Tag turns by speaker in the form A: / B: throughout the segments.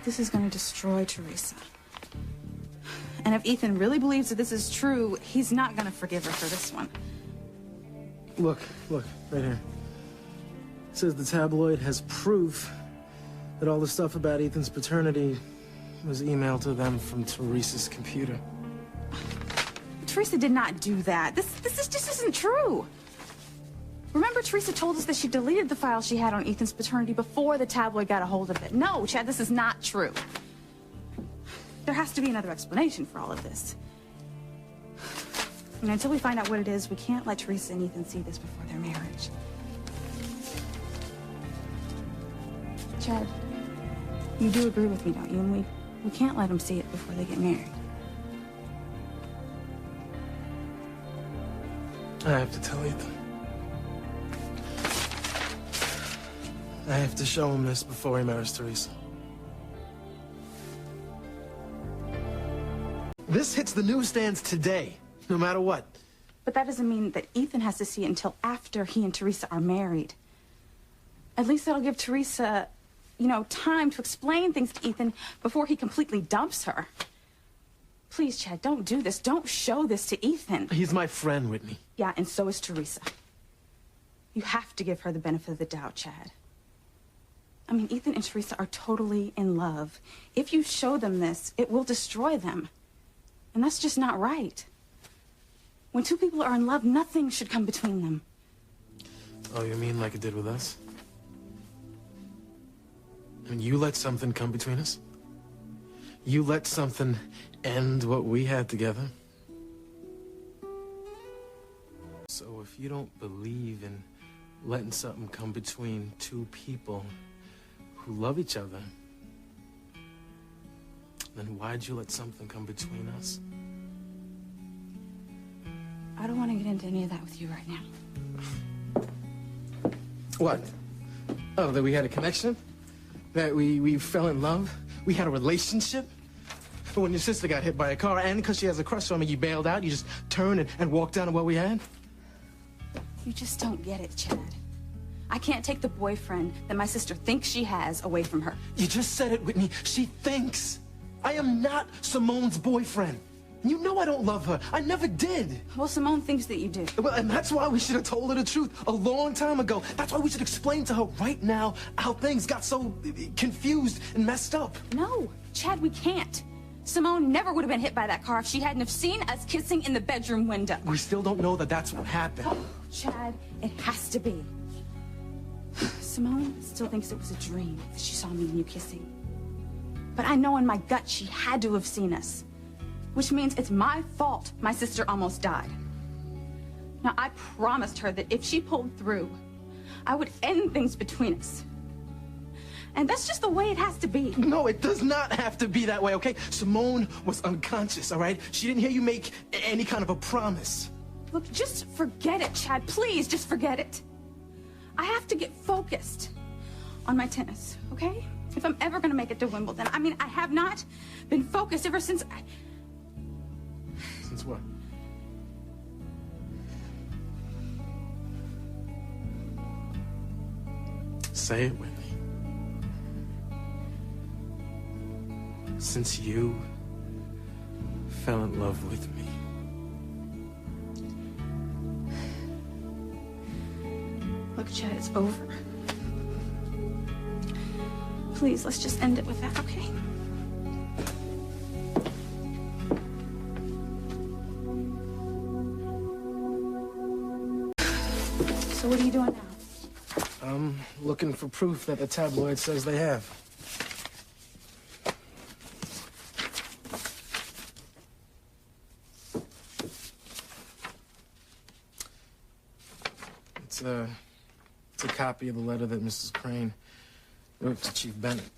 A: This is going to destroy Teresa. And if Ethan really believes that this is true, he's not going to forgive her for this one.
B: Look, right here. It says the tabloid has proof that all the stuff about Ethan's paternity was emailed to them from Teresa's computer.
A: Teresa did not do that. This just isn't true. Remember, Teresa told us that she deleted the file she had on Ethan's paternity before the tabloid got a hold of it. No, Chad, this is not true. There has to be another explanation for all of this. And until we find out what it is, we can't let Teresa and Ethan see this before their marriage. Chad, you do agree with me, don't you? And we can't let them see it before they get married.
B: I have to tell Ethan. I have to show him this before he marries Teresa. This hits the newsstands today, no matter what.
A: But that doesn't mean that Ethan has to see it until after he and Teresa are married. At least that'll give Teresa, time to explain things to Ethan before he completely dumps her. Please, Chad, don't do this. Don't show this to Ethan.
B: He's my friend, Whitney.
A: Yeah, and so is Teresa. You have to give her the benefit of the doubt, Chad. I mean, Ethan and Teresa are totally in love. If you show them this, it will destroy them. And that's just not right. When two people are in love, nothing should come between them.
B: Oh, you mean like it did with us? I mean, you let something come between us? You let something end what we had together? So if you don't believe in letting something come between two people who love each other, then why'd you let something come between us?
A: I don't want to get into any of that with you right now.
B: What? Oh, that we had a connection? That we fell in love? We had a relationship? But when your sister got hit by a car, and because she has a crush on me, you bailed out? You just turned and walked down to what we had?
A: You just don't get it, Chad. I can't take the boyfriend that my sister thinks she has away from her.
B: You just said it, Whitney. She thinks. I am not Simone's boyfriend. You know I don't love her. I never did.
A: Well, Simone thinks that you do.
B: Well, and that's why we should have told her the truth a long time ago. That's why we should explain to her right now how things got so confused and messed up.
A: No, Chad, we can't. Simone never would have been hit by that car if she hadn't have seen us kissing in the bedroom window.
B: We still don't know that that's what happened.
A: Oh, Chad, it has to be. Simone still thinks it was a dream that she saw me and you kissing. But I know in my gut she had to have seen us. Which means it's my fault my sister almost died. Now, I promised her that if she pulled through, I would end things between us. And that's just the way it has to be.
B: No, it does not have to be that way, okay? Simone was unconscious, all right? She didn't hear you make any kind of a promise.
A: Look, just forget it, Chad. Please, just forget it. I have to get focused on my tennis, okay? If I'm ever gonna make it to Wimbledon. I mean, I have not been focused ever since
B: Since what? Say it, Whitney. Since you fell in love with me.
A: Look, Chad, it's over. Please, let's just end it with that, okay? So what are you doing now?
B: I'm looking for proof that the tabloid says they have. It's a copy of the letter that Mrs. Crane wrote to Chief Bennett.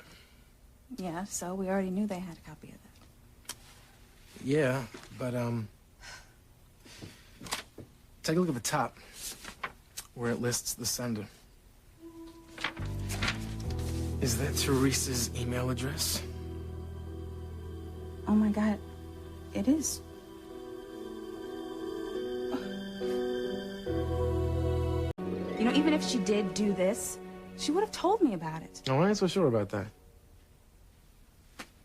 A: Yeah, so we already knew they had a copy of that.
B: Yeah, but, take a look at the top, where it lists the sender. Is that Teresa's email address?
A: Oh my God, it is. You know, even if she did do this, she would have told me about it.
B: Oh, I ain't so sure about that.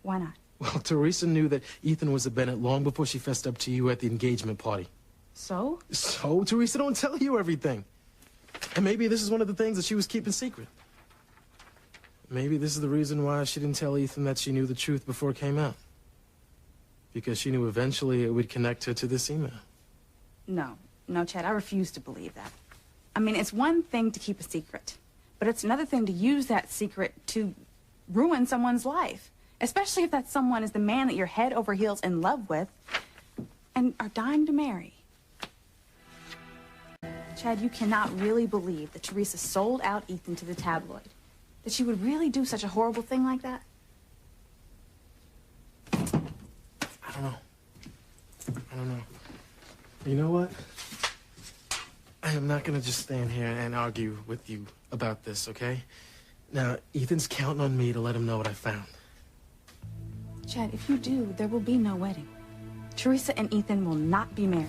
A: Why not?
B: Well, Teresa knew that Ethan was a Bennett long before she fessed up to you at the engagement party.
A: So?
B: So, Teresa don't tell you everything. And maybe this is one of the things that she was keeping secret. Maybe this is the reason why she didn't tell Ethan that she knew the truth before it came out. Because she knew eventually it would connect her to this email.
A: No, Chad, I refuse to believe that. I mean, it's one thing to keep a secret, but it's another thing to use that secret to ruin someone's life. Especially if that someone is the man that you're head over heels in love with and are dying to marry. Chad, you cannot really believe that Teresa sold out Ethan to the tabloid. That she would really do such a horrible thing like that?
B: I don't know. You know what? I am not gonna just stand here and argue with you about this, okay? Now, Ethan's counting on me to let him know what I found.
A: Chad, if you do, there will be no wedding. Teresa and Ethan will not be married.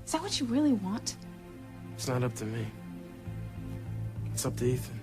A: Is that what you really want?
B: It's not up to me. It's up to Ethan.